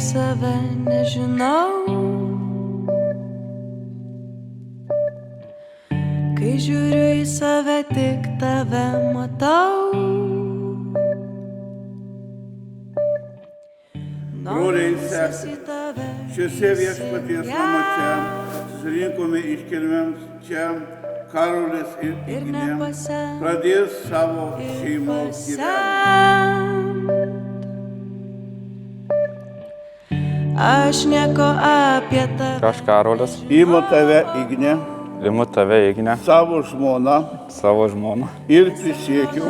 save nežinau, kai žiūriu į save, tik tave matau. Broliai ir seserys, šiuose Viešpaties namuose susirinkome iškilmėms čia Karolis ir Ignė pradės savo šeimos gyvenimą. Aš nieko apie tave. Aš Karolis. Imu tave, Ignė, Imu tave, Ignė, savo žmoną ir prisiekiu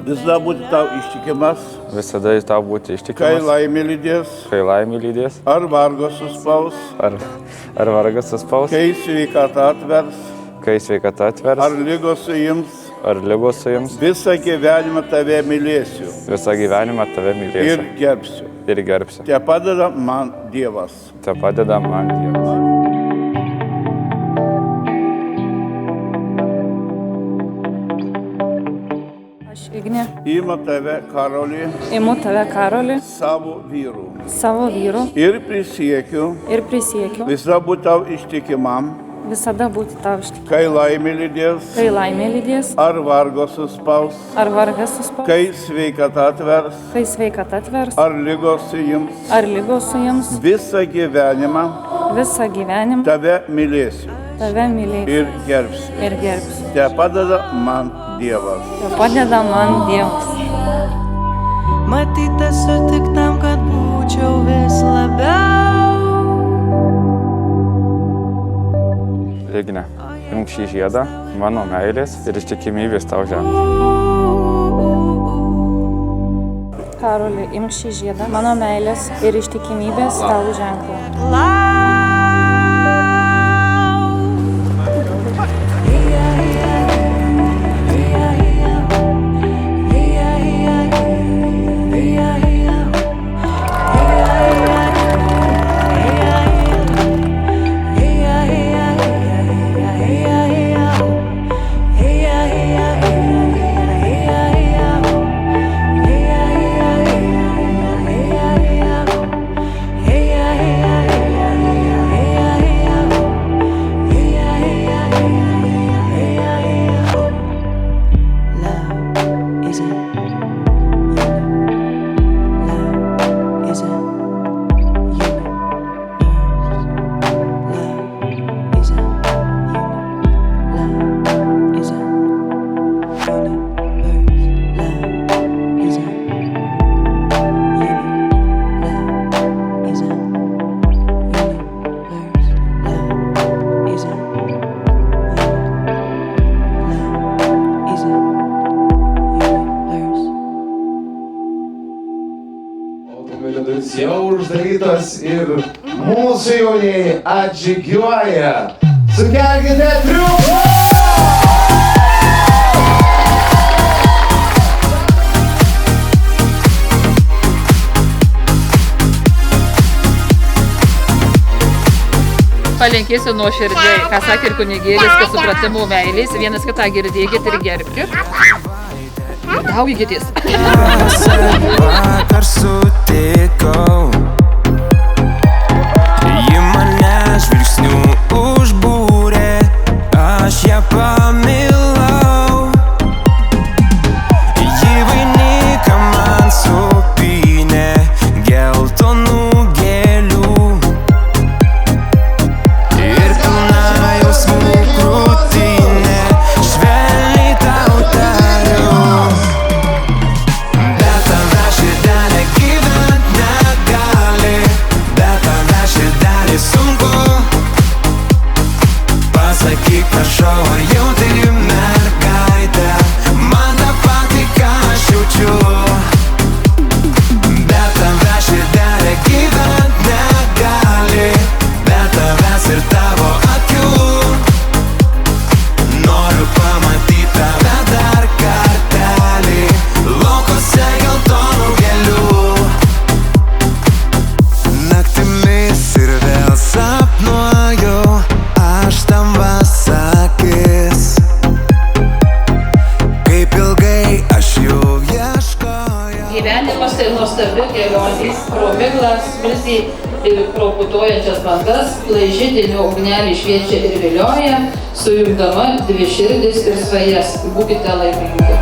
visada būti tau ištikimas, kai laimė lydės, ar vargas suspaus, kai sveikata atvers, ar lygos suims, visą gyvenimą tave mylėsiu ir gerbsiu. Te padeda man Dievas. Ignė. Imu tave, Karolį, savo vyru ir prisiekiu visada būti tau ištikimam, kai laimė lydės, ar vargas suspaus, kai sveikata atvers, ar lygos suims, visą gyvenimą tave mylėsiu ir gerbsiu. Te padeda man Dievas. Matyt, esu tik tam, kad būčiau vis labiau. Ignė, imk šį žiedą, mano meilės ir ištikimybės tau žemė. Karoli, imk šį žiedą, mano meilės ir ištikimybės tau ženklą. Jau uždarytas ir mūsų jaunieji atžygiuoja. Sukelkite triukšmą! Palinkėsiu nuoširdžiai, ką sakė ir kunigėlis, kad supratimų meilės, vienas kitą girdėkit ir gerbkit. Daugykitės. Vakar sutikau, ji mane žvilgsniu užbūrė, aš ją pamilau. Ji vainiką man supynė geltonų gėlių ir pilna jausmų krūtinė, švelniai tau tariu. Bet tave širdelė gyvent negali. lai židinio ugnelė šviečia ir vilioja, sujungdama dvi širdis ir svajas. Būkite laimingi.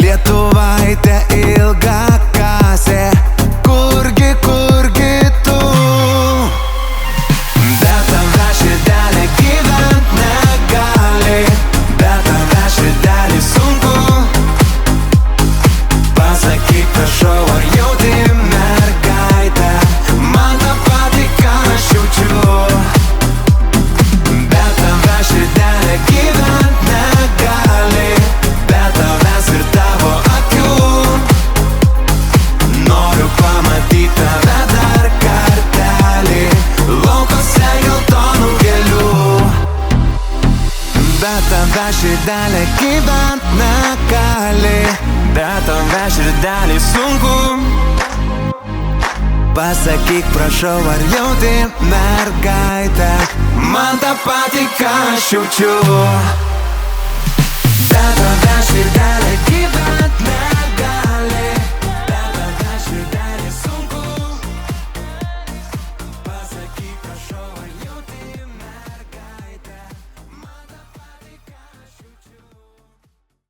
Lietuvaitė ilga kasė, kurgi tu? Be tave širdelė gyvent negali, be tave širdelė sunku. Pasakyk, prašau, ar jauti mergaitę, man tą patį, ką aš jaučiu. Be tave širdelė gyvent negali, be tavęs ir tavo akių. Noriu pamatyti tave dar kartelį, laukose geltonų gėlių. Be tave širdelė gyvent negali, be tave širdelė sunku. Pasakyk, prašau, ar jauti mergaitę, man tą patį, ką aš jaučiu. Be tave širdelė gyvent negali.